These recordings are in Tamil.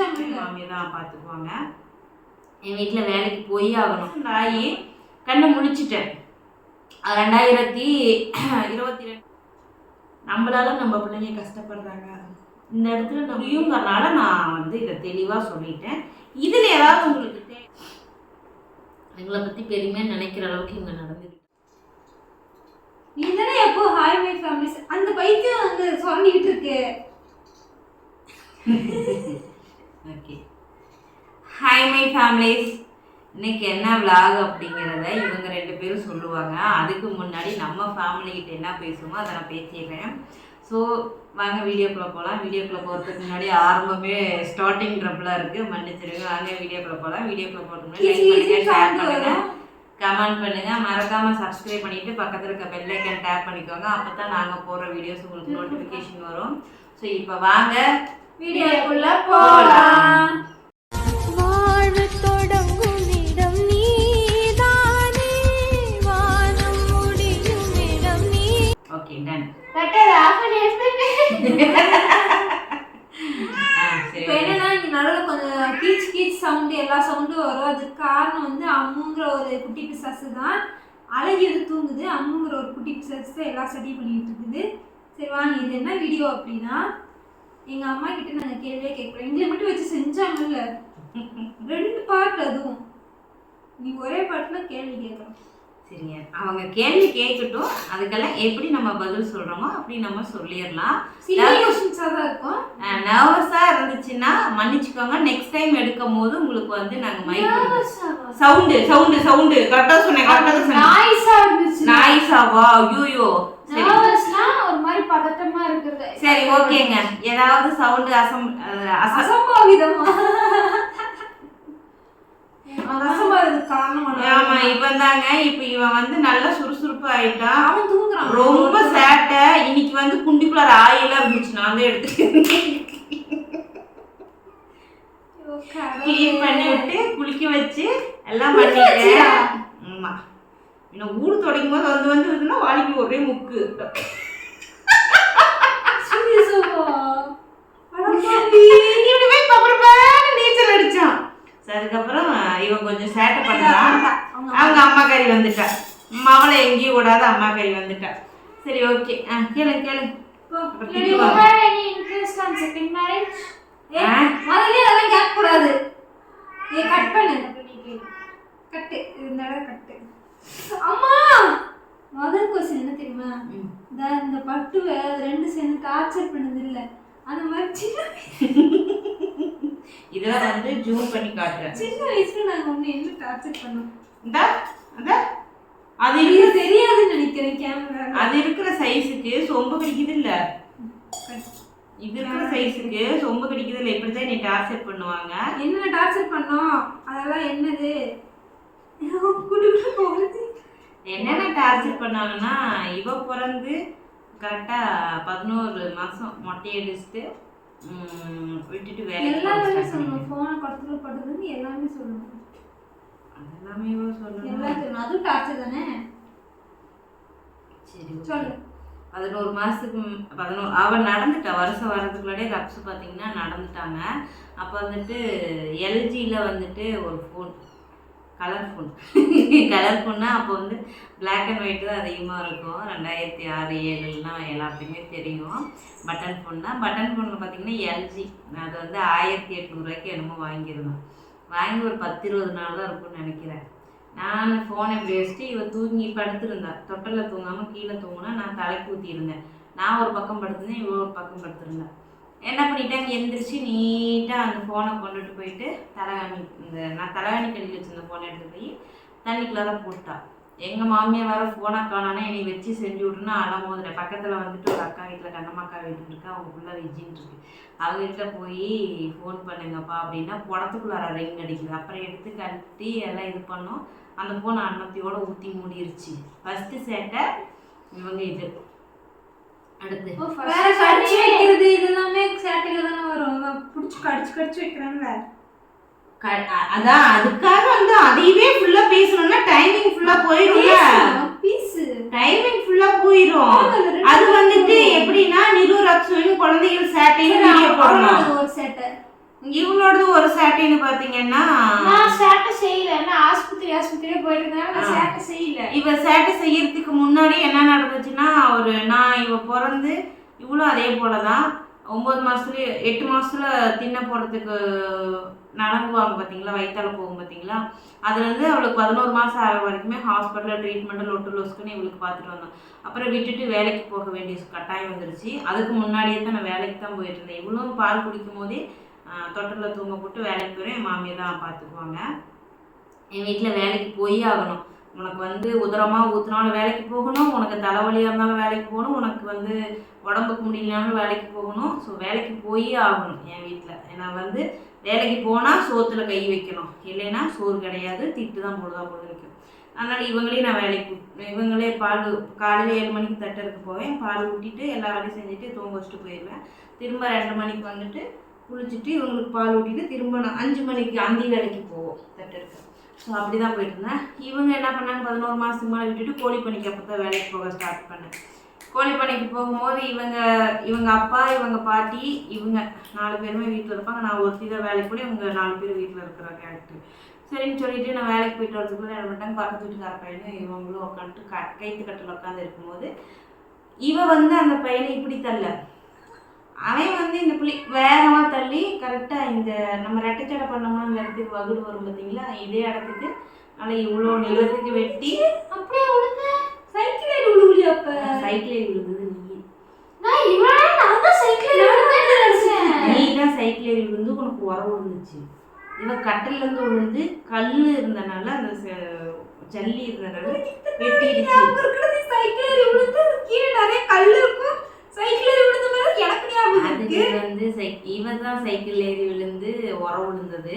மாமி தான் பார்த்துக்குவாங்க. என் வீட்டில் வேலைக்கு போய் ஆகணும். ஆகி கண்ணை முழிச்சிட்டேன். 2022 நம்மளால நம்ம பிள்ளைங்க கஷ்டப்படுறாங்க. இந்த இடத்துல நம்மங்கிறனால நான் வந்து இதை தெளிவாக சொல்லிட்டேன். இதில் ஏதாவது உங்களுக்கு எங்களை பற்றி பெருமையாக நினைக்கிற அளவுக்கு இங்கே நடந்துருக்கு. நீ தானே எப்போ ஹாய் மை ஃபேமிலிஸ் அந்த பைத்தியம் வந்து சொல்லிட்டு இருக்கு. Okay, hi my families. இன்னைக்கு என்ன விளாக் அப்படிங்கிறத இவங்க 2 பேரும் சொல்லுவாங்க. அதுக்கு முன்னாடி நம்ம ஃபேமிலிக்கிட்ட என்ன பேசுவோமோ அதை நான் பேசிடுறேன். ஸோ வாங்க வீடியோக்குள்ளே போகலாம். வீடியோக்குள்ளே போகிறதுக்கு முன்னாடி ஆரம்பமே ஸ்டார்டிங் ட்ரபிளாக இருக்குது, மன்னிச்சிருங்க. வாங்க வீடியோக்குள்ளே போகலாம். வீடியோக்குள்ளே போகிறதுக்கு முன்னாடி லைக் பண்ணுங்கள், ஷேர் பண்ணுங்கள், கமெண்ட் பண்ணுங்கள், மறக்காமல் சப்ஸ்கிரைப் பண்ணிவிட்டு பக்கத்தில் இருக்க பெல் ஐக்கன் டேப் பண்ணிக்கோங்க. அப்போ தான் நாங்கள் போடுற வீடியோஸ் உங்களுக்கு நோட்டிஃபிகேஷன் வரும். ஸோ இப்போ வாங்க வீடியோக்குள்ளே போகலாம். Okay, done. இப்போ என்னன்னா இங்க நடுவில் கொஞ்சம் கீச் கீச் சவுண்டு எல்லா சவுண்டும் வரும். அதுக்கு காரணம் வந்து அம்முங்கிற ஒரு குட்டி பிசாசு தான். அழகி வந்து தூங்குது. அம்முங்கிற ஒரு குட்டி பிசாசு தான் எல்லா ஸ்டடி பண்ணிட்டு இருக்குது. சரி வாங்க, இது என்ன வீடியோ அப்படின்னா எங்கள் அம்மா கிட்ட நாங்கள் கேள்வியே கேட்குறோம். எங்களை மட்டும் வச்சு செஞ்சாங்கல்ல 2 பார்ட், அதுவும் நீ ஒரே பார்ட்ல கேள்வி கேட்குறோம். சரிங்க, அவங்க கேள்வி கேட்கட்டும். அதுக்கெல்லாம் எப்படி நம்ம பதில் சொல்கிறோமோ அப்படி நம்ம சொல்லிடலாம். நர்வஸாக இருந்துச்சுன்னா மன்னிச்சுக்கோங்க. நெக்ஸ்ட் டைம் எடுக்கும் போது உங்களுக்கு வந்து நாங்கள் மைக் சவுண்டு சவுண்டு சவுண்டு கரெக்டாக சொன்னேன். கரெக்டாக சொன்னேன். நாய்ஸாவா? ஐயோ, ஒரு மாதிரி பதட்டமா இருக்குது. சரி, ஓகேங்க. ஏதாவது சவுண்டு அசம்பாவிதமா ஆமா, இவன் தாங்க. இப்ப இவன் வந்து நல்லா சுறுசுறுப்பு ஆயிட்டான். அவன் தூங்குறான். ரொம்ப சேட்டை. இன்னைக்கு வந்து குண்டிக்குள்ளார ஆயிலா இருந்துச்சு. நான் தான் எடுத்து கிளீன் பண்ணி விட்டு குளிக்க வச்சு எல்லாம் பண்ணிட்டேன். ஆமா, இன்னும் ஊடு தொடங்கும் போது வந்து வந்துன்னா வாளிக்கு ஒரே முக்கு. நீச்சல் அடிச்சான். அதுக்கப்புறம் இவன் கொஞ்சம் சேட்டை பண்றான். அவங்க அம்மா கறி வந்துட்டா. மவளை எங்கேயும் விடாத அம்மா கறி வந்துட்டா. சரி, ஓகே, கேளு கேளு. முதல் கொஸ்டின் என்ன தெரியுமா? இந்த பட்டுவை 2 சேர்ந்து டார்ச்சர் பண்ணது இல்ல, அந்த மாதிரி இதெல்லாம் வந்து ஜூம் பண்ணி காட்டுறேன். சின்ன வயசுல நாங்க ஒண்ணு என்ன டார்ச்சர் பண்ணோம். அது தெரியாதுன்னு நினைக்கிறேன். கேமரா அது இருக்கிற சைஸுக்கு சொம்பு கடிக்குது இல்ல, இது இருக்கிற சைஸுக்கு சொம்பு கடிக்குது இல்ல. இப்படிதான் நீ டார்ச்சர் பண்ணுவாங்க. என்ன டார்ச்சர் பண்ணோம்? அதெல்லாம் என்னது? என்னென்ன டார்ச்சர் பண்ணாங்கன்னா, இவ பிறந்து கரெக்டா 11 மாசம் மொட்டை அடிச்சுட்டு விட்டுட்டு வேலை எல்லாமே சொல்லணும். போனை படத்துல படுறது எல்லாமே சொல்லணும். அதெல்லாமே சொல்லணும். எல்லாத்தையும் அதுவும் டார்ச்சர் தானே. சரி, சொல்லு. 11 மாசத்துக்கு 11 அவன் நடந்துட்டா. வருஷம் வர்றதுக்குள்ளாடியே ரப்ஸ் பார்த்தீங்கன்னா நடந்துட்டாங்க. அப்போ வந்துட்டு எல்ஜியில் வந்துட்டு ஒரு ஃபோன், கலர் ஃபோன்னா அப்போ வந்து பிளாக் அண்ட் ஒயிட் தான் அதிகமாக இருக்கும். 2006, 2007 எல்லாத்துக்குமே தெரியும். பட்டன் ஃபோன் தான். பட்டன் ஃபோனில் பார்த்தீங்கன்னா எல்ஜி. அது வந்து 1800 ரூபாய்க்கு என்னமோ வாங்கியிருந்தோம். வாங்கி ஒரு 10-20 நாள் தான் இருக்கும்னு நினைக்கிறேன். நான் ஃபோனை இப்படி வச்சுட்டு இவன் தூங்கி படுத்துருந்தேன். தொட்டலில் தூங்காமல் கீழே தூங்கினா நான் தலைக்கு ஊற்றிருந்தேன். நான் ஒரு பக்கம் படுத்திருந்தேன், இவன் ஒரு பக்கம் படுத்துருந்தேன். என்ன பண்ணிட்டாங்க, எந்திரிச்சு நீட்டாக அந்த ஃபோனை கொண்டுட்டு போயிட்டு நான் தலைகாணி கடியில் வச்சுருந்த ஃபோனை எடுத்துகிட்டு போய் தண்ணிக்குள்ளே தான் போட்டா. எங்கள் மாமியார் வேறு ஃபோனை காணானா என்னை வச்சு செஞ்சு விட்ருன்னா அழமோதில். பக்கத்தில் வந்துட்டு ஒரு அக்கா வீட்டில் கண்ணம்மாக்கா வீட்டுக்கு இருக்கா, அவங்க ஃபுல்லாக வெஜ்ஜின்னு இருக்கு. அவங்ககிட்ட போய் ஃபோன் பண்ணுங்கப்பா அப்படின்னா புடத்துக்குள்ளார ரிங் அடிக்குது. அப்புறம் எடுத்து கட்டி எல்லாம் இது பண்ணோம். அந்த ஃபோன் அன்னத்தையோட ஊற்றி மூடிருச்சு. ஃபஸ்ட்டு சேட்டை இவங்க இது. அடுத்து வைக்கிறது இதெல்லாமே சேட்டையில தானே வரும். பிடிச்சி கடிச்சு வைக்கிறான்ல. அதான் அதுக்காக வந்து அதையவே ஃபுல்லா பேசணும்னா டைமிங் ஃபுல்லா போயிடும்ல. டைமிங் ஃபுல்லா போயிடும். அது வந்துட்டு எப்படின்னா நிரு ரக்ஷன் குழந்தைகள் சேட்டைன்னு வீடியோ போடணும். ஒரு சேட்டை இவங்களோடது ஒரு சேட்டைன்னு பாத்தீங்கன்னா நான் சேட்டை செய்யல, நான் ஆஸ்பத்திரியே போயிருந்தேன், நான் சேட்டை செய்யல. இவ சேட்டை செய்யறதுக்கு முன்னாடி என்ன நடந்துச்சுன்னா, நான் இவ பிறந்து இவளும் அதே போலதான் 9 மாசத்துல 8 மாசத்துல தின்ன போடுறதுக்கு நடங்குவாங்க பார்த்தீங்களா, வயிற்றால போகும் பார்த்தீங்களா, அதுலேருந்து அவளுக்கு 11 மாதம் ஆகிற வரைக்குமே ஹாஸ்பிட்டலில் ட்ரீட்மெண்ட்டு லொட்டு லொஸ்க்குன்னு இவளுக்கு பார்த்துட்டு வந்தோம். அப்புறம் விட்டுட்டு வேலைக்கு போக வேண்டிய கட்டாயம் வந்துருச்சு. அதுக்கு முன்னாடியே தான் நான் வேலைக்கு தான் போயிட்டு இருந்தேன். இவளும் பால் குடிக்கும் போதே தொட்டிலில் தூங்க போட்டு வேலைக்கு போயிடும். என் மாமியை தான் பார்த்துக்குவாங்க. என் வீட்டில் வேலைக்கு போய் ஆகணும். உனக்கு உதரமாக ஊற்றினாலும் வேலைக்கு போகணும், உனக்கு தலைவலியாக இருந்தாலும் வேலைக்கு போகணும், உனக்கு உடம்புக்கு முடியலனாலும் வேலைக்கு போகணும். ஸோ வேலைக்கு போய் ஆகணும் என் வீட்டில். நான் வேலைக்கு போனால் சோத்துல கை வைக்கணும், இல்லைன்னா சோறு கிடையாது, திட்டு தான் பொழுதா வைக்கும். அதனால் இவங்களே நான் இவங்களே பால் காலையில் 7 மணிக்கு தட்டருக்கு போவேன், பால் ஊட்டிட்டு எல்லா வேலையும் செஞ்சுட்டு தூங்க வச்சுட்டு போயிடுவேன். திரும்ப 2 மணிக்கு குளிச்சுட்டு இவங்களுக்கு பால் ஊட்டிட்டு திரும்ப நான் 5 மணிக்கு அந்தி வேலைக்கு போவோம் தட்டருக்கு. ஸோ அப்படி தான் போயிட்டு இருந்தேன். இவங்க என்ன பண்ணாங்க, 11 மாதத்துக்கு மேலே விட்டுட்டு கோழிப்பணிக்கு அப்போ தான் வேலைக்கு போக ஸ்டார்ட் பண்ணேன். கோழிப்பணிக்கு போகும்போது இவங்க அப்பா, இவங்க பாட்டி, இவங்க 4 பேருமே வீட்டில் இருப்பாங்க. நான் ஒருத்தி தான் வேலைக்கு போய், இவங்க 4 பேர் வீட்டில் இருக்கிற கேரக்டர். சரின்னு சொல்லிட்டு நான் வேலைக்கு போயிட்டு வரதுக்குள்ளே என்ன பண்ணிட்டாங்க, பக்கத்து வீட்டுக்கார பையனும் இவங்களும் உட்காந்துட்டு கைத்து கட்டில் உட்காந்து இருக்கும்போது அந்த பையனை இப்படி தள்ள, அவன் இந்த புள்ளி வேகமாக தள்ளி கரெக்டாக இந்த நம்ம ரெட்டைச்சடை பண்ணோம்னா இந்த இடத்துக்கு வகுடு வரும் பார்த்தீங்களா, இதே இடத்துக்கு நல்லா இவ்வளோ நிலத்துக்கு வெட்டி அப்படியே விழுந்து சைக்கிள் ஏறி விழுவுலி. அப்போ சைக்கிள் ஏறி விழுந்தது நீ தான் சைக்கிள் ஏறி விழுந்து உனக்கு உரம் விழுந்துச்சு. இவன் கட்டிலேருந்து விழுந்து கல் இருந்தனால அந்த ஜல்லி இருந்தனால வெட்டிடுச்சு. சைக்கிள் ஏறி விழுந்து கீழே நிறைய கல் இருக்கும், சைக்கிள் ஏறி விழுந்த மாதிரி எனக்கு இவன் தான் சைக்கிள் ஏறி விழுந்து உரம் விழுந்தது.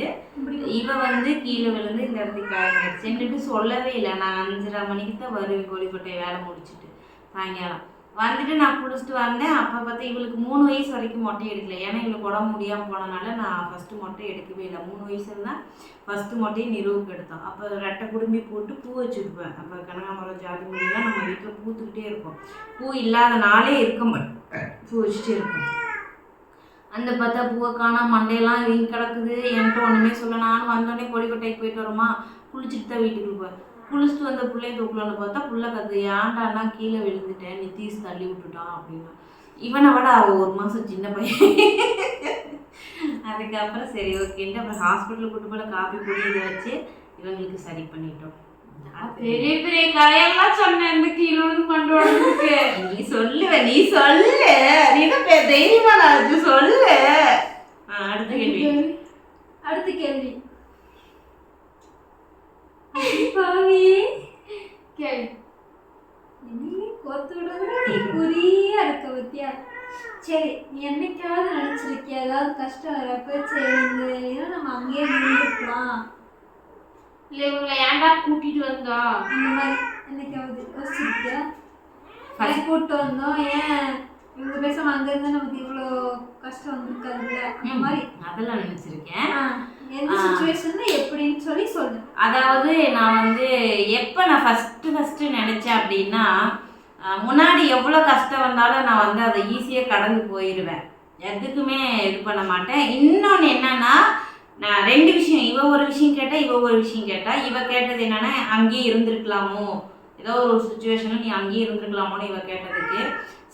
இவன் கீழே விழுந்து இந்த இடத்துக்கு காயமாயிடுச்சுன்னுட்டு சொல்லவே இல்லை. நான் 5:30 மணிக்கு தான் வருவேன் கோழிக்கோட்டை வேலை முடிச்சுட்டு சாயங்காலம் வந்துட்டு நான் குளிச்சுட்டு வந்தேன். அப்போ பார்த்தா இவளுக்கு 3 வயசு வரைக்கும் மொட்டை எடுக்கல. ஏன்னா இவளுக்கு உடம்பு முடியாமல் போனனால நான் ஃபஸ்ட்டு மொட்டை எடுக்கவே இல்லை. 3 வயசுல தான் ஃபஸ்ட்டு மொட்டையை நிறுவுக்கு எடுத்தோம். அப்போ ரெட்டை குடும்பி போட்டு பூ வச்சுருப்பேன். அப்போ கனகாமரம் ஜாதி முடியெல்லாம் நம்ம வீட்டில் பூத்துக்கிட்டே இருக்கும். பூ இல்லாத நாளே இருக்க மாட்டேன், பூ வச்சுட்டே இருக்கும். அந்த பார்த்தா பூவை காணா, மண்டையெல்லாம் வீங்கி கிடக்குது. என்கிட்ட ஒன்றுமே சொல்ல. நானும் வந்தோடனே கோழிக்கோட்டைக்கு போயிட்டு வரோமா, குளிச்சுட்டு தான் வீட்டுக்கு போய் குளிச்சுட்டு வந்த பிள்ளைய தூக்கலான்னு பார்த்தா புள்ள கத்து, ஏன்டான்னா கீழே விழுந்துட்டேன், நித்தீஷ் தள்ளி விட்டுட்டான் அப்படின்னா. இவனை விட அவள் 1 மாதம் சின்ன பையன். அதுக்கப்புறம் சரி ஓகேன்ட்டு அப்புறம் ஹாஸ்பிட்டலுக்கு கூட்டு போல காப்பி பொடி இதை வச்சு இவங்களுக்கு சரி பண்ணிட்டோம். பெரிய பெரிய கதையெல்லாம் சொன்னேன் இந்த கீழே கொண்டு வரதுக்கு. நீ சொல்லு நீ தைரியமா நான் சொல்லு. அடுத்த கேள்வி பாவி கேள்வி கொத்து விடுறது நீ குறியா இருக்க பத்தியா. சரி, நீ என்னைக்காவது நினைச்சிருக்கிய ஏதாவது கஷ்டம் வரப்ப சரி இந்த நம்ம அங்கேயே நின்றுக்கலாம், இல்லை இவங்களை ஏன்டா கூட்டிட்டு வந்தோம் இந்த மாதிரி என்னைக்காவது யோசிச்சிருக்கியா? கூப்பிட்டு வந்தோம், ஏன் இவங்க பேசாம அங்க இருந்தா நமக்கு இவ்வளோ கஷ்டம் வந்துருக்காதுல்ல, அந்த மாதிரி அதெல்லாம் நினைச்சிருக்கேன். எந்த சிச்சுவேஷன்ல எப்படின்னு சொல்லு. அதாவது நான் எப்போ நான் ஃபஸ்ட்டு நினச்சேன் அப்படின்னா, முன்னாடி எவ்வளோ கஷ்டம் வந்தாலும் நான் அதை ஈஸியாக கடந்து போயிடுவேன், எதுக்குமே இது பண்ண மாட்டேன். இன்னொன்று என்னன்னா, நான் 2 விஷயம், இவ ஒரு விஷயம் கேட்டா இவ ஒரு விஷயம் கேட்டா. இவ கேட்டது என்னன்னா, அங்கேயே இருந்திருக்கலாமோ, ஏதோ ஒரு சுச்சுவேஷனில் நீ அங்கேயே இருந்திருக்கலாமோன்னு இவ கேட்டதுக்கு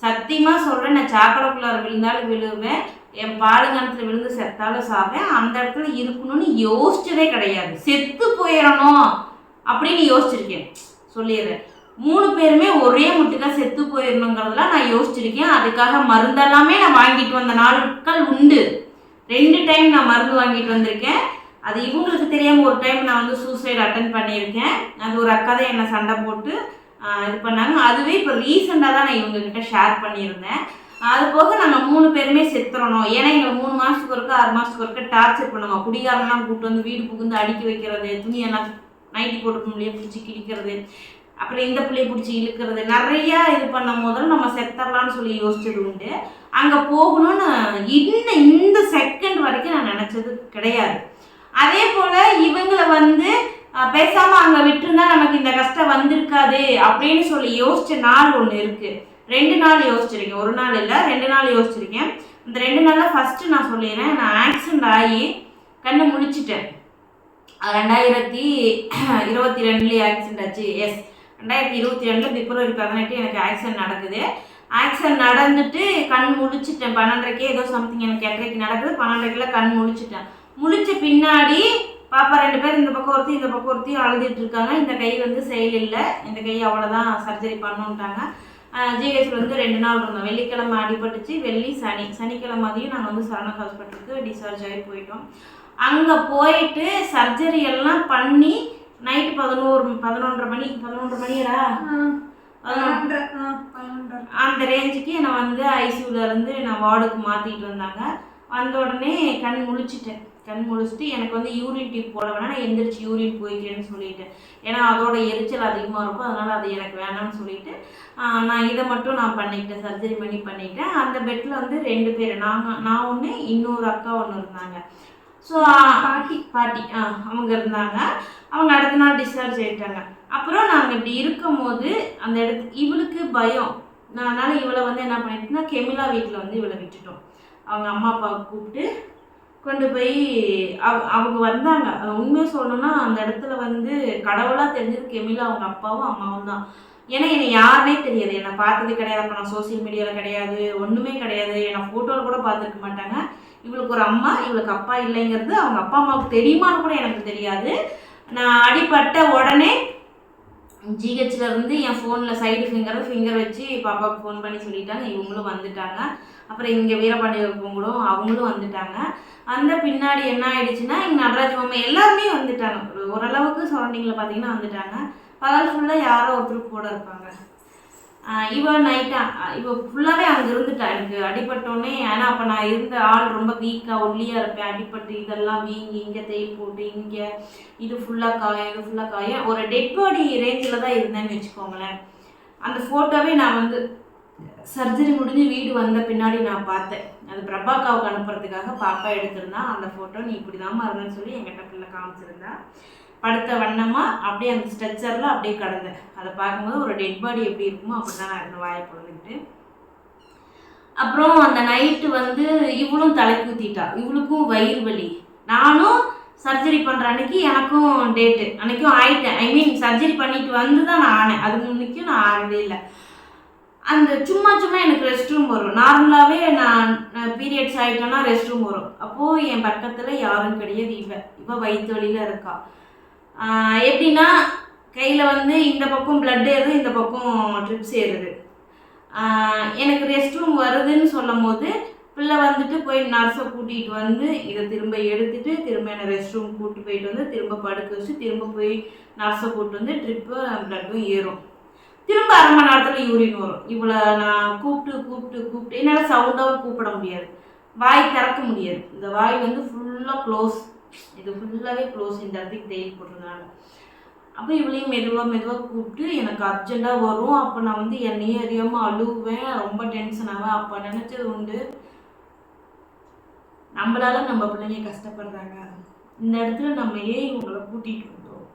சத்தியமாக சொல்கிறேன், நான் சாக்கடைக்குள்ளார விழுந்தாலும் விழுவேன், என் பாலுங்கணத்தில் விழுந்து செத்தாலும் சாவேன், அந்த இடத்துல இருக்கணும்னு யோசிச்சதே கிடையாது. செத்து போயிடணும் அப்படின்னு யோசிச்சிருக்கேன், சொல்லிடுறேன். 3 பேருமே ஒரே முட்டுக்காக செத்து போயிடணுங்கிறதுலாம் நான் யோசிச்சிருக்கேன். அதுக்காக மருந்தெல்லாமே நான் வாங்கிட்டு வந்த நாட்கள் உண்டு. 2 டைம் நான் மருந்து வாங்கிட்டு வந்திருக்கேன். அது இவங்களுக்கு தெரியாமல் ஒரு டைம் நான் சூசைட் அட்டன் பண்ணியிருக்கேன். அது ஒரு அக்கா தான் என்னை சண்டை போட்டு இது பண்ணாங்க. அதுவே இப்போ ரீசெண்டாக தான் நான் இவங்ககிட்ட ஷேர் பண்ணியிருந்தேன். அது போக நாங்கள் 3 பேருமே செத்துறணும். ஏன்னா எங்களை 3 மாதத்துக்கு ஒருக்க 6 மாதத்துக்கு ஒருக்க டார்ச்சர் பண்ணுவோம். குடிகாரெல்லாம் கூப்பிட்டு வீடு புகுந்து அடுக்கி வைக்கிறது, துணியெல்லாம் நைட்டி போட்டு முடிய பிடிச்சி கிடிக்கிறது, அப்புறம் இந்த பிள்ளையை பிடிச்சி இழுக்கிறது, நிறையா இது பண்ண முதல்ல நம்ம செத்தரலான்னு சொல்லி யோசிச்சது உண்டு. அங்கே போகணும்னு இந்த செகண்ட் வரைக்கும் நான் நினச்சது கிடையாது. அதே போல் இவங்களை பேசாமல் அங்கே விட்டுருந்தா நமக்கு இந்த கஷ்டம் வந்திருக்காது அப்படின்னு சொல்லி யோசிச்ச நாள் ஒன்று இருக்குது. 2 நாள் யோசிச்சிருக்கேன், 1 நாள் இல்லை 2 நாள் யோசிச்சிருக்கேன். அந்த 2 நாளில் ஃபஸ்ட்டு நான் சொல்லிடுறேன், நான் ஆக்சிடெண்ட் ஆகி கண்ணு முழிச்சிட்டேன். 2022 ஆக்சிடெண்ட் ஆச்சு. எஸ், 2022 பிப்ரவரி 18 எனக்கு ஆக்சிடெண்ட் நடக்குது. ஆக்சிடெண்ட் நடந்துட்டு கண் முழிச்சிட்டேன். 12:30 ஏதோ சம்திங், எனக்கு 8:30 நடக்குது. 12:30 கண் முழிச்சிட்டேன். முழிச்ச பின்னாடி பாப்பா 2 பேர் இந்த பக்கம் ஒருத்தி இந்த பக்கம் ஒருத்தி அழுதுட்டு இருக்காங்க. இந்த கை வந்து செயல் இல்லை, இந்த கை அவ்வளோதான், சர்ஜரி பண்ணுன்ட்டாங்க. ஜிஹெச்சில் வந்து 2 நாள் இருந்தோம். வெள்ளிக்கிழமை அடிபட்டுச்சு, வெள்ளி சனி, சனிக்கிழமை மதியம் நாங்கள் வந்து சரண ஹாஸ்பிட்டலுக்கு டிஸ்சார்ஜ் ஆகி போயிட்டோம். அங்கே போயிட்டு சர்ஜரி எல்லாம் பண்ணி நைட்டு 11:30 மணிடா, 11 அந்த ரேஞ்சுக்கு என்னை வந்து ஐசியூலேருந்து நான் வார்டுக்கு மாற்றிட்டு வந்தாங்க. வந்த உடனே கண் முழிச்சிட்டேன். கண் முழிச்சிட்டு எனக்கு வந்து யூரின் டியூப் போட வேணாம், நான் எந்திரிச்சு யூரின் போய்க்கிறேன்னு சொல்லிட்டேன். ஏன்னா அதோட எரிச்சல் அதிகமாக இருக்கும், அதனால் அது எனக்கு வேணாம்னு சொல்லிட்டு நான் இதை மட்டும் நான் பண்ணிக்கிட்டேன், சர்ஜரி பண்ணிட்டேன். அந்த பெட்டில் வந்து 2 பேர், நான் ஒன்று, இன்னொரு அக்கா ஒன்று இருந்தாங்க. ஸோ பாட்டி அவங்க இருந்தாங்க. அவங்க அடுத்த நாள் டிஸ்சார்ஜ் ஆகிட்டாங்க. அப்புறம் நாங்கள் இப்படி இருக்கும் போது அந்த இவளுக்கு பயம், அதனால் இவளை வந்து என்ன பண்ணிட்டோம்னா கெமிலா வீட்டில் வந்து இவளை விட்டுட்டோம். அவங்க அம்மா அப்பாவை கூப்பிட்டு கொண்டு போய் அவங்க வந்தாங்க. உண்மையாக சொல்லணும்னா அந்த இடத்துல வந்து கடவுளாக தெரிஞ்சது கெமிலா அவங்க அப்பாவும் அம்மாவும் தான். ஏன்னா என்னை யாருனே தெரியாது, என்னை பார்த்தது கிடையாது. அப்போ நான் சோசியல் மீடியாவில் கிடையாது, ஒன்றுமே கிடையாது. என்னை ஃபோட்டோவில் கூட பார்த்துருக்க மாட்டாங்க. இவளுக்கு ஒரு அம்மா, இவளுக்கு அப்பா இல்லைங்கிறது அவங்க அப்பா அம்மாவுக்கு தெரியுமான்னு கூட எனக்கு தெரியாது. நான் அடிபட்ட உடனே ஜிஹெச்சில் இருந்து என் ஃபோனில் சைடு ஃபிங்கர் வச்சு பாப்பாவுக்கு ஃபோன் பண்ணி சொல்லிட்டாங்க. இவங்களும் வந்துட்டாங்க. அப்புறம் இங்கே வீரபாண்டிய இருக்கவங்களும் அவங்களும் வந்துட்டாங்க. அந்த பின்னாடி என்ன ஆயிடுச்சுன்னா எங்கள் நடராஜ் மாமா எல்லாருமே வந்துட்டாங்க. ஓரளவுக்கு சரௌண்டிங்கில் பார்த்தீங்கன்னா வந்துட்டாங்க. பகல் ஃபுல்லாக யாரோ ஒருத்தருக்கு கூட இருப்பாங்க. இவ இவ ஃபுல்லாகவே அங்கே இருந்துட்டா. எனக்கு அடிபட்டோடனே, ஏன்னா அப்போ நான் இருந்த ஆள் ரொம்ப வீக்காக ஒல்லியாக இருப்பேன். அடிபட்டு இதெல்லாம் வீங்கி இங்கே தேய் போட்டு இங்கே இது ஃபுல்லாக காயம் ஒரு டெட் பாடி ரேஞ்சில் தான் இருந்தேன்னு வச்சுக்கோங்களேன். அந்த ஃபோட்டோவே நான் வந்து சர்ஜரி முடிஞ்சு வீடு வந்த பின்னாடி நான் பார்த்தேன். அது பிரபாக்காவுக்கு அனுப்புறதுக்காக பாப்பா எடுத்திருந்தா அந்த ஃபோட்டோ. நீ இப்படி தான் இருந்தேன்னு சொல்லி என்கிட்ட பிள்ளை காமிச்சிருந்தா. படுத்த வண்ணமாக அப்படியே அந்த ஸ்ட்ரெச்சரில் அப்படியே கிடந்தேன். அதை பார்க்கும்போது ஒரு டெட் பாடி எப்படி இருக்குமோ அப்படி தான் நான் இருந்த வாயை பொழுதுகிட்டு. அப்புறம் அந்த நைட்டு வந்து இவளும் தலைக்கு ஊற்றிட்டா. இவளுக்கும் வயிறு வலி. நானும் சர்ஜரி பண்ணுற அன்னைக்கு எனக்கும் டேட்டு அன்றைக்கும் ஆயிட்டேன். ஐ மீன் சர்ஜரி பண்ணிட்டு வந்து தான் நான் ஆனேன். அது முன்னைக்கும் நான் ஆனதே இல்லை. அந்த சும்மா எனக்கு ரெஸ்ட் ரூம் வரும். நார்மலாகவே நான் பீரியட்ஸ் ஆகிட்டேன்னா ரெஸ்ட் ரூம் வரும். அப்போது என் பக்கத்தில் யாரும் கிடையாது. இவ வயிற்று வலியில் இருக்கா. எப்படின்னா கையில் வந்து இந்த பக்கம் பிளட் ஏறுது, இந்த பக்கம் ட்ரிப்ஸ் ஏறுது. எனக்கு ரெஸ்ட் ரூம் வருதுன்னு சொல்லும் போது பிள்ளை வந்துட்டு போய் நர்ஸை கூட்டிகிட்டு வந்து இதை திரும்ப எடுத்துகிட்டு திரும்ப என்னை ரெஸ்ட் ரூம் கூப்பிட்டு போயிட்டு வந்து திரும்ப படுக்க வச்சு திரும்ப போய் நர்ஸை கூப்பிட்டு வந்து ட்ரிப்பும் பிளட்டும் ஏறும். திரும்ப 1/2 மணி நேரத்தில் யூரின் வரும். இவ்வளோ நான் கூப்பிட்டு என்னால் சவுண்டாகவும் கூப்பிட முடியாது, வாய் திறக்க முடியாது. இந்த வாய் வந்து ஃபுல்லாக க்ளோஸ், இது ஃபுல்லாகவே க்ளோஸ் இந்த இடத்துக்கு தேய் போடுறதுனால. அப்போ இவளையும் மெதுவாக கூப்பிட்டு எனக்கு அர்ஜெண்ட்டாக வரும். அப்போ நான் வந்து என்னையே அறியாமல் அழுவேன், ரொம்ப டென்ஷன் ஆவேன். அப்போ நினச்சது உண்டு, நம்மளால நம்ம பிள்ளைங்க கஷ்டப்படுறாங்க, இந்த இடத்துல நம்ம ஏன் இவங்களை கூட்டிகிட்டு வந்தோம்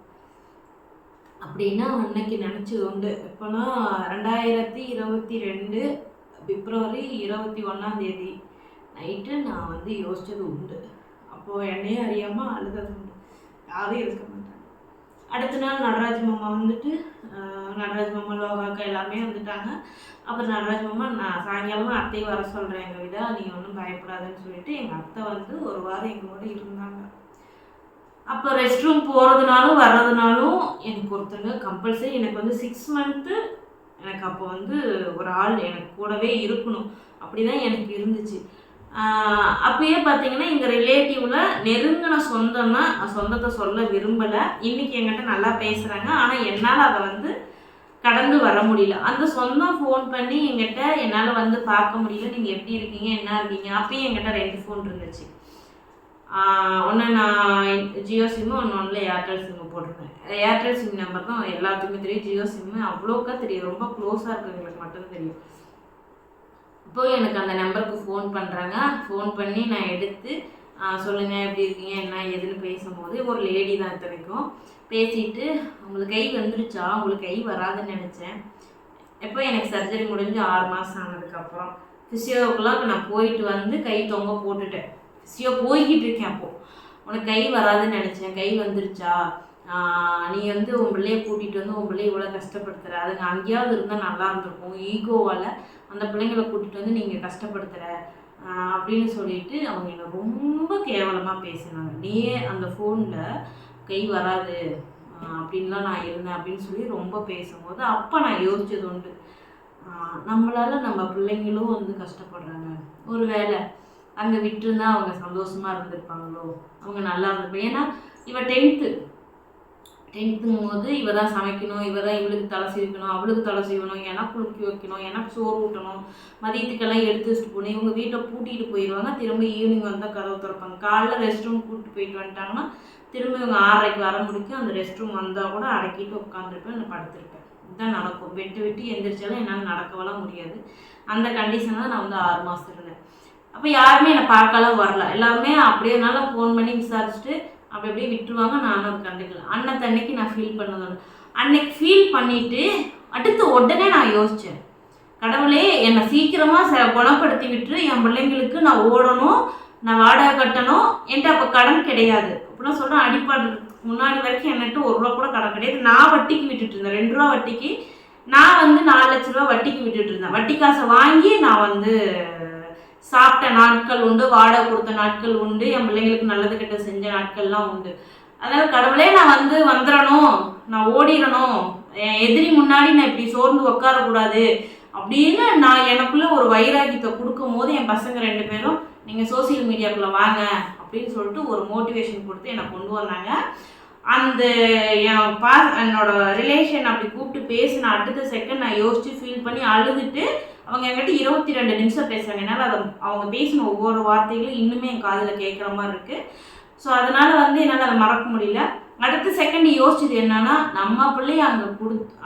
அப்படின்னா அன்னைக்கு நினச்சது உண்டு. எப்போனா 2022 பிப்ரவரி 21 நைட்டு நான் வந்து யோசித்தது உண்டு. அப்போது என்னையே அறியாமல் அழுதது உண்டு. யாரும் இருக்க மாட்டாங்க. அடுத்த நாள் நடராஜ் மாமா வந்துட்டு நடராஜ் மாமா லோகாக்கா எல்லாமே வந்துட்டாங்க. அப்புறம் நடராஜ் மாமா நான் சாயங்காலமாக அத்தையை வர சொல்கிறேன் எங்கள் விதா, நீங்கள் ஒன்றும் பயப்படாதுன்னு சொல்லிட்டு எங்கள் அத்தை வந்து ஒரு வாரம் எங்களோட இருந்தாங்க. அப்போ ரெஸ்ட் ரூம் போகிறதுனாலும் வர்றதுனாலும் எனக்கு ஒருத்தங்க கம்பல்சரி. எனக்கு வந்து 6 மந்த்து எனக்கு அப்போ வந்து ஒரு ஆள் எனக்கு கூடவே இருக்கணும், அப்படி தான் எனக்கு இருந்துச்சு. அப்பயே பார்த்தீங்கன்னா எங்கள் ரிலேட்டிவில் நெருங்கின சொந்தம்னா சொந்தத்தை சொல்ல விரும்பலை. இன்றைக்கி என்கிட்ட நல்லா பேசுகிறாங்க, ஆனால் என்னால் அதை வந்து கடந்து வர முடியல. அந்த சொந்தம் ஃபோன் பண்ணி என்கிட்ட என்னால் வந்து பார்க்க முடியல, நீங்கள் எப்படி இருக்கீங்க என்ன இருக்கீங்க. அப்பயும் என்கிட்ட 2 ஃபோன் இருந்துச்சு. ஒன்று நான் ஜியோ சிம்மு, ஒன்றில் ஏர்டெல் சிம்மு போட்டிருந்தேன். ஏர்டெல் சிம் நம்பர் தான் எல்லாத்துக்குமே தெரியும், ஜியோ சிம்மு அவ்வளோக்கா தெரியும், ரொம்ப க்ளோஸாக இருக்கிறவங்களுக்கு மட்டும் தெரியும். இப்போ எனக்கு அந்த நம்பருக்கு ஃபோன் பண்ணுறாங்க. ஃபோன் பண்ணி நான் எடுத்து சொல்லுங்கள் எப்படி இருக்கீங்க என்ன எதுன்னு பேசும்போது ஒரு லேடி தான் இத்தனைக்கும் பேசிட்டு, உங்களுக்கு கை வந்துருச்சா, உங்களுக்கு கை வராதுன்னு நினச்சேன். எப்போ எனக்கு சர்ஜரி முடிஞ்சு 6 மாதம் ஆனதுக்கப்புறம் ஃபிசியோவுக்குலாம் நான் போயிட்டு வந்து கை தொங்க போட்டுட்டேன். ஃபிசியோ போய்கிட்டு இருக்கேன். அப்போது உனக்கு கை வராதுன்னு நினச்சேன், கை வந்துருச்சா, நீ வந்து உன் பிள்ளைய கூட்டிகிட்டு வந்து உன் பிள்ளைய இவ்வளோ கஷ்டப்படுத்துகிற, அதுங்க அங்கேயாவது இருந்தால் நல்லா இருந்திருக்கும், ஈகோவால் அந்த பிள்ளைங்களை கூட்டிகிட்டு வந்து நீங்கள் கஷ்டப்படுத்துகிற அப்படின்னு சொல்லிட்டு அவங்க என்னை ரொம்ப கேவலமாக பேசினாங்க. நீயே அந்த ஃபோனில் கை வராது அப்படின்லாம் நான் இருந்தேன் அப்படின்னு சொல்லி ரொம்ப பேசும்போது அப்போ நான் யோசிச்சது உண்டு. நம்மளால் நம்ம பிள்ளைங்களும் வந்து கஷ்டப்படுறாங்க, ஒரு வேளை அங்கே விட்டுருந்தா அவங்க சந்தோஷமாக இருந்திருப்பாங்களோ, அவங்க நல்லா இருந்திருப்பாங்க. ஏன்னா இவள் டென்த்துங்கும் போது இவ தான் சமைக்கணும், இவ தான் இவளுக்கு தலை சீவிக்கணும், அவளுக்கு தலை சீவணும், எனக்கு குளிக்க வைக்கணும், எனக்கு சோறு ஊட்டணும், மதியத்துக்கெல்லாம் எடுத்து வச்சுட்டு போகணும். இவங்க வீட்டை பூட்டிகிட்டு போயிடுவாங்க, திரும்ப ஈவினிங் வந்தால் கதவை திறப்பாங்க. காலைல ரெஸ்ட் ரூம் கூப்பிட்டு போயிட்டு வந்துட்டாங்கன்னா திரும்ப இவங்க 6:30க்கு வர முடிக்கும். அந்த ரெஸ்ட் ரூம் வந்தால் கூட அடக்கிட்டு உட்காந்துருப்பேன், இல்லை படுத்திருப்பேன். இதுதான் நடக்கும். விட்டு எந்திரிச்சாலும் என்னால் நடக்கவெல்லாம் முடியாது. அந்த கண்டிஷனில் நான் வந்து 6 மாதம் இருந்தேன். அப்போ யாருமே என்னை பார்க்கலாம் வரல, எல்லாருமே அப்படியே என்னால் ஃபோன் பண்ணி விசாரிச்சுட்டு அப்படி அப்படியே விட்டுருவாங்க. நானும் அது கண்டுக்கல. அன்னைக்கு நான் ஃபீல் பண்ணதோட அன்னைக்கு ஃபீல் பண்ணிவிட்டு அடுத்து உடனே நான் யோசித்தேன், கடவுளே என்னை சீக்கிரமாக குணப்படுத்தி விட்டு என் பிள்ளைங்களுக்கு நான் ஓடணும், நான் வாடகை கட்டணும், என்கிட்ட அப்போ கடன் கிடையாது அப்படின்னா சொல்கிறேன். அடிப்படுறதுக்கு முன்னாடி வரைக்கும் என்கிட்ட 1 ரூபா கூட கடன் கிடையாது. நான் வட்டிக்கு விட்டுட்டு இருந்தேன், 2 ரூபா வட்டிக்கு. நான் வந்து 4 லட்ச ரூபா வட்டிக்கு விட்டுட்டு இருந்தேன். வட்டி காசை வாங்கி நான் வந்து சாப்பிட்ட நாட்கள் உண்டு, வாடகை கொடுத்த நாட்கள் உண்டு, என் பிள்ளைங்களுக்கு நல்லது கெட்ட செஞ்ச நாட்கள்லாம் உண்டு. அதனால் கடவுளே நான் வந்து வந்துடணும், நான் ஓடிடணும், என் எதிரி முன்னாடி நான் இப்படி சோர்ந்து உட்காரக்கூடாது அப்படின்னு நான் எனக்குள்ளே ஒரு வைராக்கியத்தை கொடுக்கும் போது என் பசங்க 2 பேரும் நீங்கள் சோசியல் மீடியாக்குள்ளே வாங்க அப்படின்னு சொல்லிட்டு ஒரு மோட்டிவேஷன் கொடுத்து என்னை கொண்டு வந்தாங்க. அந்த என்னோட ரிலேஷன் அப்படி கூப்பிட்டு பேசின அடுத்த செகண்ட் நான் யோசித்து ஃபீல் பண்ணி அழுதுட்டு அவங்க என்கிட்ட 22 நிமிஷம் பேசுகிறாங்க. என்னால் அதை அவங்க பேசின ஒவ்வொரு வார்த்தைகளும் இன்னுமே என் காதில் கேட்குற மாதிரி இருக்குது. ஸோ அதனால் வந்து என்னால் அதை மறக்க முடியல. அடுத்த செகண்ட் யோசிச்சது என்னன்னா, நம்ம பிள்ளைய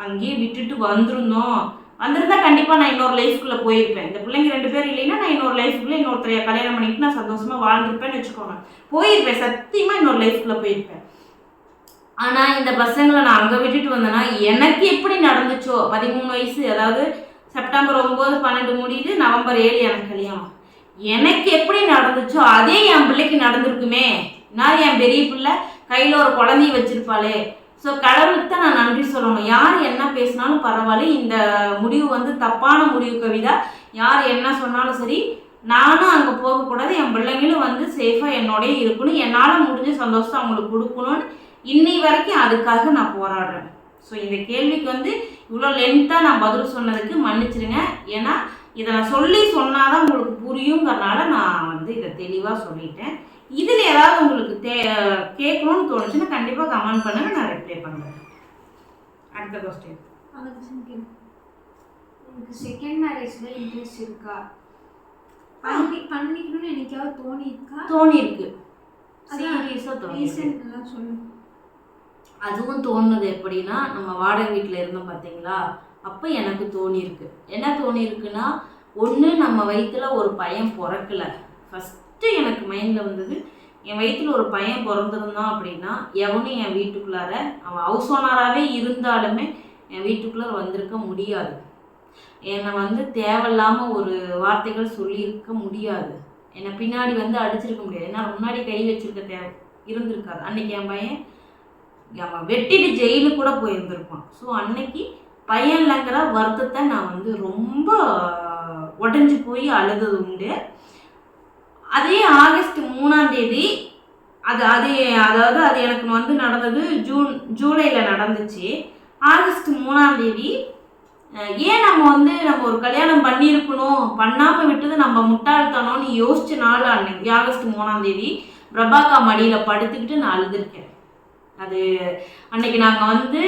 அங்கேயே விட்டுட்டு வந்திருந்தா கண்டிப்பாக நான் இன்னொரு லைஃப்குள்ளே போயிருப்பேன். இந்த பிள்ளைங்க 2 பேர் இல்லைன்னா நான் இன்னொரு லைஃப்குள்ளே இன்னொருத்தரைய கல்யாணம் பண்ணிட்டு நான் சந்தோஷமாக வாழ்ந்துருப்பேன்னு வச்சுக்கோங்க. போயிருப்பேன், சத்தியமாக இன்னொரு லைஃப்குள்ளே போயிருப்பேன். ஆனால் இந்த பசங்களை நான் அங்கே விட்டுட்டு வந்தேன்னா எனக்கு எப்படி நடந்துச்சோ, 13 வயசு, அதாவது செப்டம்பர் 9, 12 முடியுது, நவம்பர் 7 எனக்கு கல்யாணம். எனக்கு எப்படி நடந்துச்சோ அதே என் பிள்ளைக்கு நடந்திருக்குமே. நான் என் பெரிய பிள்ளை கையில் ஒரு குழந்தைய வச்சிருப்பாளே. ஸோ கடவுளுக்கு தான் நான் நன்றி சொல்லணும். யார் என்ன பேசினாலும் பரவாயில்ல, இந்த முடிவு வந்து தப்பான முடிவு கவிதா. யார் என்ன சொன்னாலும் சரி, நானும் அங்கே போகக்கூடாது, என் பிள்ளைங்களும் வந்து சேஃபாக என்னோடய இருக்கணும், என்னால் முடிஞ்ச சந்தோஷம் அவங்களுக்கு கொடுக்கணும்னு இன்னி வரைக்கும் அதுக்காக நான் போராடுறேன். ஸோ இந்த கேள்விக்கு வந்து இவ்வளோ லென்த்தாக நான் பதில் சொன்னதுக்கு மன்னிச்சிடுங்க. ஏன்னா இதை நான் சொன்னாதான் உங்களுக்கு புரியுங்கிறனால நான் வந்து இதை தெளிவாக சொல்லிட்டேன். இதில் ஏதாவது உங்களுக்கு கேட்கணும்னு தோணுச்சுன்னா கண்டிப்பாக கமெண்ட் பண்ணுங்கள், நான் ரிப்ளை பண்ணுறேன். அடுத்த கொஸ்டின். எனக்கு செகண்ட் மேரேஜில் இன்ட்ரெஸ்ட் இருக்கா? பண்ணிக்கணும்னு என்னைக்காவது தோணியிருக்கு. சீரியஸாக தோணி சொல்லுங்க. அதுவும் தோணுது எப்படின்னா, நம்ம வாடகை வீட்டில் இருந்தோம் பார்த்தீங்களா, அப்போ எனக்கு தோணியிருக்கு. என்ன தோணியிருக்குன்னா, ஒன்று நம்ம வயிற்றில் ஒரு பையன் பிறக்கலை. ஃபஸ்ட்டு எனக்கு மைண்டில் வந்தது, என் வயிற்றில் ஒரு பையன் பிறந்திருந்தான் அப்படின்னா எவனும் என் வீட்டுக்குள்ளார, அவன் ஹவுஸ் ஓனராகவே இருந்தாலுமே என் வீட்டுக்குள்ளார வந்திருக்க முடியாது. என்னை வந்து தேவையில்லாமல் ஒரு வார்த்தைகள் சொல்லியிருக்க முடியாது. என்னை பின்னாடி வந்து அடிச்சிருக்க முடியாது. ஏன்னா முன்னாடி கை வச்சிருக்க இருந்திருக்காது. அன்றைக்கி என் பையன் அவன் வெட்டிட்டு ஜெயிலு கூட போயிருந்திருப்பான். ஸோ அன்னைக்கு பையன்லங்கிற வருத்தத்தை நான் வந்து ரொம்ப உடஞ்சி போய் அழுதது உண்டு. அதே ஆகஸ்ட் 3ஆம் தேதி அதாவது அது எனக்கு வந்து நடந்தது ஜூலையில் நடந்துச்சு. ஆகஸ்ட் 3ஆம் தேதி ஏன் நம்ம ஒரு கல்யாணம் பண்ணியிருக்கணும், பண்ணாமல் விட்டது நம்ம முட்டாள்தனம்னு யோசிச்ச நாள் அன்னைக்கு ஆகஸ்ட் 3ஆம் தேதி பிரபாகா மடியில் படுத்துக்கிட்டு நான் அழுதுருக்கேன். அது அன்னைக்கு நாங்கள் வந்து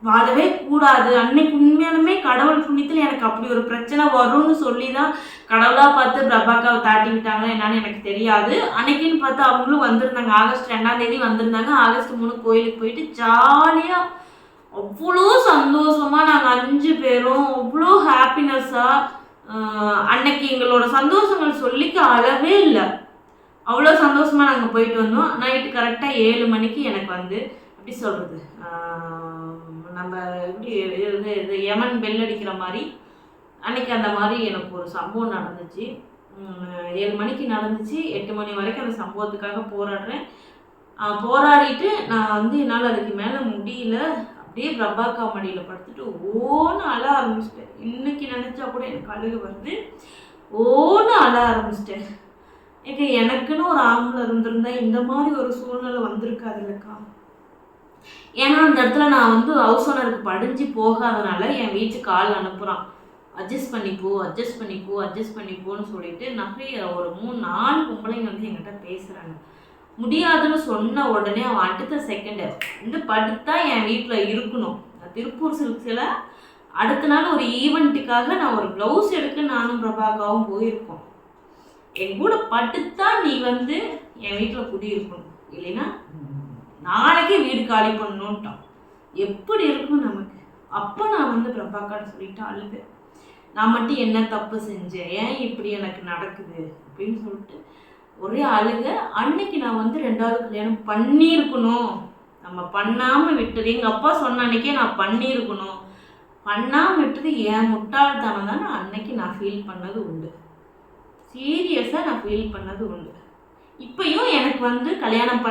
வாழவே கூடாது. அன்னைக்கு உண்மையாலுமே கடவுள் புண்ணியத்தில் எனக்கு அப்படி ஒரு பிரச்சனை வரும்னு சொல்லி தான் கடவுளாக பார்த்து பிரபாக்காவை தாட்டி விட்டாங்களா என்னன்னு எனக்கு தெரியாது. அன்னைக்குன்னு பார்த்து அவங்களும் வந்திருந்தாங்க. ஆகஸ்ட் 2ஆம் தேதி வந்திருந்தாங்க. ஆகஸ்ட் 3 கோயிலுக்கு போயிட்டு ஜாலியாக அவ்வளோ சந்தோஷமாக நாங்கள் 5 பேரும் அவ்வளோ ஹாப்பினஸ்ஸாக அன்னைக்கு எங்களோட சந்தோஷங்கள் சொல்லிக்க அளவே இல்லை. அவ்வளோ சந்தோஷமாக நாங்கள் போயிட்டு வந்தோம். நைட்டு கரெக்டாக 7 மணிக்கு எனக்கு வந்து எப்படி சொல்கிறது, நம்ம எப்படி இது யமன் பெல் அடிக்கிற மாதிரி அன்னைக்கு அந்த மாதிரி எனக்கு ஒரு சம்பவம் நடந்துச்சு. 7 மணிக்கு நடந்துச்சு. 8 மணி வரைக்கும் அந்த சம்பவத்துக்காக போராடுறேன். போராடிட்டு நான் வந்து என்னால் அதுக்கு மேலே முடியல. அப்படியே பிரபாக்கா மடியில் படுத்துட்டு ஓன்னு அழ ஆரம்பிச்சிட்டேன். இன்னைக்கு நினச்சா கூட எனக்கு அழுக வருது. ஓன்னு அழ ஆரம்பிச்சிட்டேன். எனக்குன்னு ஒரு ஆம்பளை இருந்திருந்தா இந்த மாதிரி ஒரு சூழ்நிலை வந்திருக்காது இல்லைக்கா. ஏன்னா அந்த இடத்துல நான் வந்து ஹவுஸ் ஓனருக்கு படிஞ்சு போகாதனால என் வீட்டுக்கு ஆள் அனுப்புகிறான். அட்ஜஸ்ட் பண்ணிப்போன்னு சொல்லிட்டு நிறைய ஒரு 3-4 பொம்பளைங்க வந்து என்கிட்ட பேசுகிறாங்க. முடியாதுன்னு சொன்ன உடனே அவன் அடுத்த செகண்டு வந்து படுத்தா என் வீட்டில் இருக்கணும். திருப்பூர் சில்க்ஸில் அடுத்த நாள் ஒரு ஈவெண்ட்டுக்காக நான் ஒரு ப்ளவுஸ் எடுக்க நானும் பிரபாகாவும் போயிருக்கோம். என் கூட படுத்தா நீ வந்து என் வீட்டில் குடியிருக்கணும், இல்லைன்னா நாளைக்கே வீடு காலி பண்ணணுன்ட்டான். எப்படி இருக்கும் நமக்கு? அப்போ நான் வந்து பிரபாக்காட்ட சொல்லிட்டு அழுது, நான் மட்டும் என்ன தப்பு செஞ்சேன், ஏன் இப்படி எனக்கு நடக்குது அப்படின்னு சொல்லிட்டு ஒரே அழுக. அன்னைக்கு நான் வந்து 2வது கல்யாணம் பண்ணியிருக்கணும், நம்ம பண்ணாமல் விட்டது. எங்கள் அப்பா சொன்ன அன்னைக்கே நான் பண்ணியிருக்கணும், பண்ணாமல் விட்டது என் முட்டாள்தனம் தான். அன்னைக்கு நான் ஃபீல் பண்ணது உண்டு. சீரியஸாக நான் ஃபீல் பண்ணது உண்டு. இப்பயும் எனக்கு வந்து கல்யாணம்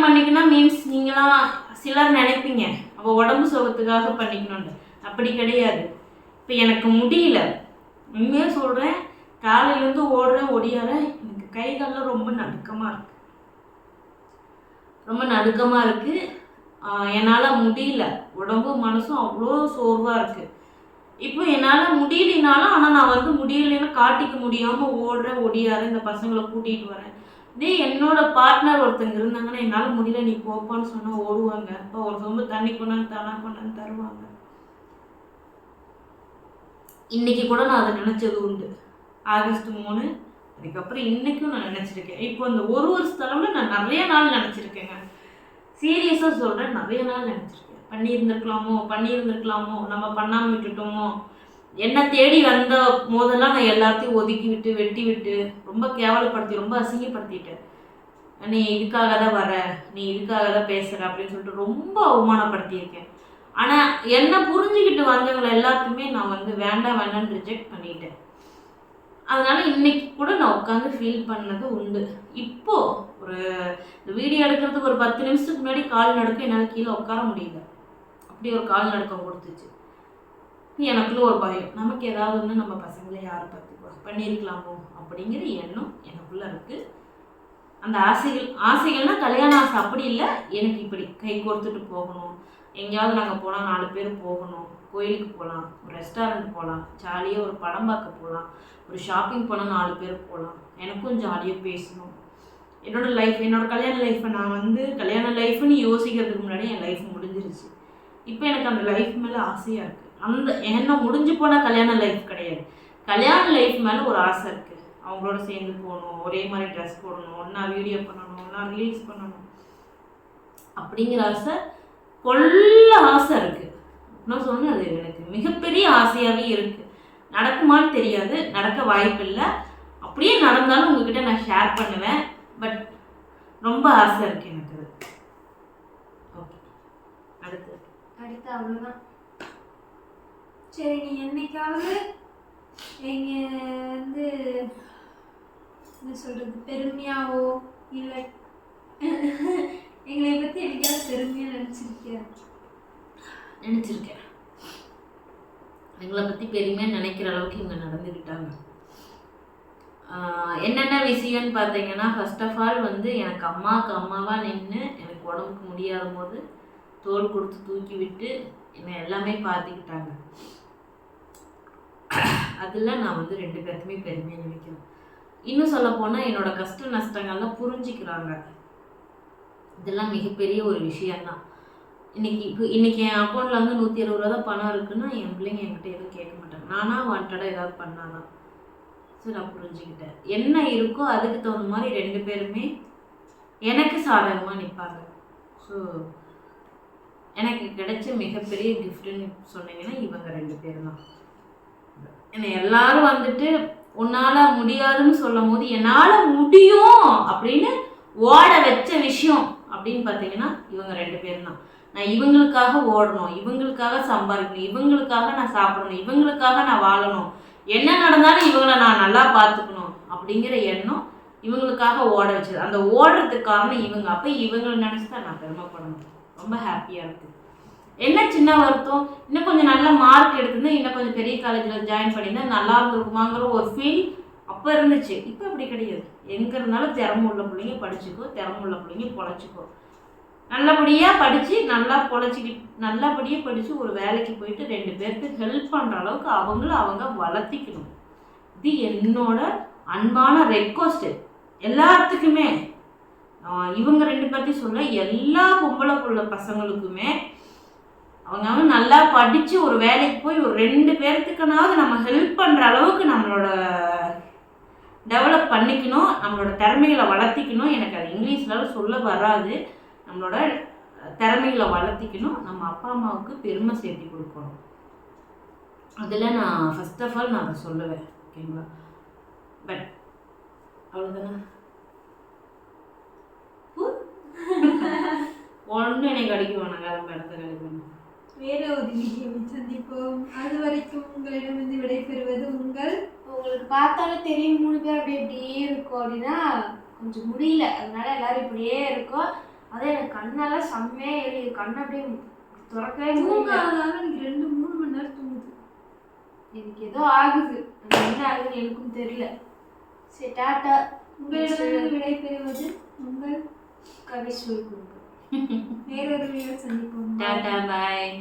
பண்ணிக்கணும் மீன்ஸ் நீங்களாம் சிலர் நினைப்பீங்க அவள் உடம்பு சுகத்துக்காக பண்ணிக்கணும்னு. அப்படி கிடையாது. இப்போ எனக்கு முடியல, உண்மையாக சொல்கிறேன். காலையிலேருந்து ஓடியாரேன். எனக்கு கைகாலெலாம் ரொம்ப நடுக்கமாக இருக்குது. என்னால் முடியல. உடம்பும் மனசும் அவ்வளோ சோர்வாக இருக்குது. இப்போ என்னால் முடியலனாலும், ஆனால் நான் வந்து முடியலன்னு காட்டிக்க முடியாமல் ஓடியாரேன். இந்த பசங்களை கூட்டிகிட்டு வரேன். என்னோட பார்ட்னர் ஒருத்தங்க இருந்தாங்கன்னா என்னால் முடியல நீ போப்பான்னு சொன்னால் ஓடுவாங்க. அப்போ ஒரு சொம்பு தண்ணி கொண்டாந்து தருவாங்க. இன்னைக்கு கூட நான் அதை நினச்சது உண்டு. ஆகஸ்ட் 3 அதுக்கப்புறம் இன்றைக்கும் நான் நினச்சிருக்கேன். இப்போ இந்த ஒரு வருஷத்தளவில் நான் நிறைய நாள் நினச்சிருக்கேங்க. சீரியஸாக சொல்கிறேன், நிறைய நாள் நினச்சிருக்கேன். பண்ணியிருந்துருக்கலாமோ, நம்ம பண்ணாமல் விட்டுட்டோமோ. என்னை தேடி வந்த போதெல்லாம் நான் எல்லாத்தையும் ஒதுக்கி விட்டு வெட்டி விட்டு ரொம்ப கேவலப்படுத்தி ரொம்ப அசிங்கப்படுத்திட்டேன். நீ இதுக்காக தான் வர, நீ இதுக்காக தான் பேசுகிற அப்படின்னு சொல்லிட்டு ரொம்ப அவமானப்படுத்தியிருக்கேன். ஆனால் என்னை புரிஞ்சுக்கிட்டு வந்தவங்களை எல்லாத்தையுமே நான் வந்து வேண்டான்னு ரிஜெக்ட் பண்ணிட்டேன். அதனால் இன்றைக்கி கூட நான் உட்காந்து ஃபீல் பண்ணது உண்டு. இப்போது ஒரு வீடியோ எடுக்கிறதுக்கு ஒரு 10 நிமிஷத்துக்கு முன்னாடி கால் நடுக்க என்னால் கீழே உட்கார முடியல. அப்படி ஒரு கால் நடுக்கம் கொடுத்துச்சு. எனக்குள்ள ஒரு பயம், நமக்கு ஏதாவது ஒன்று நம்ம பசங்களை யாரை பண்ணியிருக்கலாமோ அப்படிங்கிற எண்ணம் எனக்குள்ளே இருக்குது. அந்த ஆசைகள்னால் கல்யாண ஆசை அப்படி இல்லை. எனக்கு இப்படி கை கோர்த்துட்டு போகணும், எங்கேயாவது நாங்கள் போனால் 4 பேர் போகணும், கோயிலுக்கு போகலாம், ஒரு ரெஸ்டாரண்ட் போகலாம், ஜாலியாக ஒரு படம் பார்க்க போகலாம், ஒரு ஷாப்பிங் போனால் 4 பேர் போகலாம், எனக்கும் ஜாலியாக பேசணும். என்னோட கல்யாண லைஃப்பை நான் வந்து கல்யாண லைஃப்னு யோசிக்கிறதுக்கு முன்னாடி என் லைஃப் முடிஞ்சிருச்சு. இப்போ எனக்கு அந்த லைஃப் மேலே ஆசையாக இருக்குது. அந்த என்ன முடிஞ்சு போனால் கல்யாண லைஃப் கிடையாது. கல்யாண லைஃப் மேலே ஒரு ஆசை இருக்குது. அவங்களோட சேர்ந்து போகணும், ஒரே மாதிரி ட்ரெஸ் போடணும், ஒன்றா வீடியோ பண்ணணும், ஒன்றா ரீல்ஸ் பண்ணணும் அப்படிங்கிற ஆசை ஆசை இருக்குது. நான் சொன்னேன், அது எனக்கு மிகப்பெரிய ஆசையாகவே இருக்குது. நடக்குமான்னு தெரியாது, நடக்க வாய்ப்பு இல்லை. அப்படியே நடந்தாலும் உங்ககிட்ட நான் ஷேர் பண்ணுவேன். பட் ரொம்ப ஆசை இருக்குது எனக்கு அது. ஓகே, அடுத்து அவ்வளோதான். சரி, நீ என்னைக்காவது வந்து என்ன சொல்கிறது, பெருமையாவோ இல்லை எங்களை பற்றி என்னைக்காவது பெருமையாக நினச்சிருக்கேன்? எங்களை பற்றி பெருமையாக நினைக்கிற அளவுக்கு இவங்க நடந்துக்கிட்டாங்க. என்னென்ன விஷயம்னு பார்த்தீங்கன்னா, ஃபர்ஸ்ட் ஆஃப் ஆல் வந்து எனக்கு அம்மாவாக நின்று எனக்கு உடம்புக்கு முடியாத போது தோல் கொடுத்து தூக்கி விட்டு என்னை எல்லாமே பார்த்துக்கிட்டாங்க. அதில் நான் வந்து 2 பேர்த்துமே பெருமையாக நினைக்கிறேன். இன்னும் சொல்லப்போனால் என்னோட கஷ்ட நஷ்டங்கள்லாம் புரிஞ்சிக்கிறாங்க. இதெல்லாம் மிகப்பெரிய ஒரு விஷயந்தான். இன்னைக்கு என் அக்கௌண்ட்டில் வந்து 120 ரூபா தான் பணம் இருக்குன்னா என் பிள்ளைங்க என்கிட்ட எதுவும் கேட்க மாட்டாங்க. நானாக வாண்டடாக ஏதாவது பண்ணாதான். ஸோ நான் புரிஞ்சுக்கிட்டேன். என்ன இருக்கோ அதுக்கு தகுந்த மாதிரி 2 பேருமே எனக்கு சாதகமாக நிற்பாங்க. ஸோ எனக்கு கிடைச்ச மிகப்பெரிய கிஃப்ட்டுன்னு சொன்னீங்கன்னா இவங்க 2 பேர் தான். என்னை எல்லாரும் வந்துட்டு உன்னால் முடியாதுன்னு சொல்லும் போது என்னால் முடியும் அப்படின்னு ஓட வச்ச விஷயம் அப்படின்னு பார்த்தீங்கன்னா இவங்க 2 பேர் தான். நான் இவங்களுக்காக ஓடணும், இவங்களுக்காக சம்பாதிக்கணும், இவங்களுக்காக நான் சாப்பிடணும், இவங்களுக்காக நான் வாழணும், என்ன நடந்தாலும் இவங்களை நான் நல்லா பார்த்துக்கணும் அப்படிங்கிற எண்ணம் இவங்களுக்காக ஓட வச்சது. அந்த ஓடுறதுக்கு காரணம் இவங்க. அப்போ இவங்களை நினச்சி தான் நான் பெருமைப்படணும். ரொம்ப ஹாப்பியாக இருக்குது. என்ன சின்ன வருத்தம், இன்னும் கொஞ்சம் நல்ல மார்க் எடுத்திருந்தா இன்னும் கொஞ்சம் பெரிய காலேஜில் ஜாயின் பண்ணியிருந்தா நல்லா இருந்திருக்குமாங்கிற ஒரு ஃபீல் அப்போ இருந்துச்சு. இப்போ அப்படி கிடையாது. எங்கே இருந்தாலும் திறமை உள்ள பிள்ளைங்க படிச்சுக்கோ, திறமை உள்ள பிள்ளைங்க பொழைச்சிக்கோ, நல்லபடியாக படித்து நல்லபடியாக படித்து ஒரு வேலைக்கு போயிட்டு 2 பேருக்கு ஹெல்ப் பண்ணுற அளவுக்கு அவங்க வளர்த்திக்கணும். இது என்னோட அன்பான ரெக்வஸ்ட்டு எல்லாத்துக்குமே. இவங்க 2 பேர்த்தையும் சொல்ல, எல்லா பொம்பளை புள்ள பசங்களுக்குமே அவங்க நல்லா படித்து ஒரு வேலைக்கு போய் ஒரு 2 பேர்த்துக்குனாவது நம்ம ஹெல்ப் பண்ணுற அளவுக்கு நம்மளோட டெவலப் பண்ணிக்கணும், நம்மளோட திறமைகளை வளர்த்திக்கணும். எனக்கு அது இங்கிலீஷ்லாம் சொல்ல வராது. நம்மளோட திறமைகளை வளர்த்திக்கணும், நம்ம அப்பா அம்மாவுக்கு பெருமை சேர்த்து கொடுக்கணும். அதில் நான் ஃபர்ஸ்ட் ஆஃப் ஆல் நான் அதை சொல்லுவேன். ஓகேங்களா? பட் அவ்வளோதானே. ஒன்று என்னை கடிக்க வேணாங்க, அதை இடத்த கடிக்கணும். வேறு ஒரு வீடியோவில் சந்திப்போம். அது வரைக்கும் உங்களிடமிருந்து விடைபெறுவது உங்கள். உங்களுக்கு பார்த்தாலே தெரியும் 3 பேர் அப்படியே இருக்கும் அப்படின்னா கொஞ்சம் முடியல, அதனால எல்லாரும் இப்படியே இருக்கும். அதே எனக்கு கண்ணெல்லாம் செம்மையாக எரியுது, கண்ணை அப்படியே திறக்கவே முடியல. எனக்கு 2-3 மணி நேரம் தூங்குது. எனக்கு ஏதோ ஆகுது, அது என்ன ஆகுதுன்னு எனக்கும் தெரியல. சரி, டாட்டா. உங்களிடமிருந்து விடைபெறுவது உங்கள் கவிஸ்வரி குறுக்கு. வேறொரு வீடியோ சந்திப்போம். டாடா, பாய்.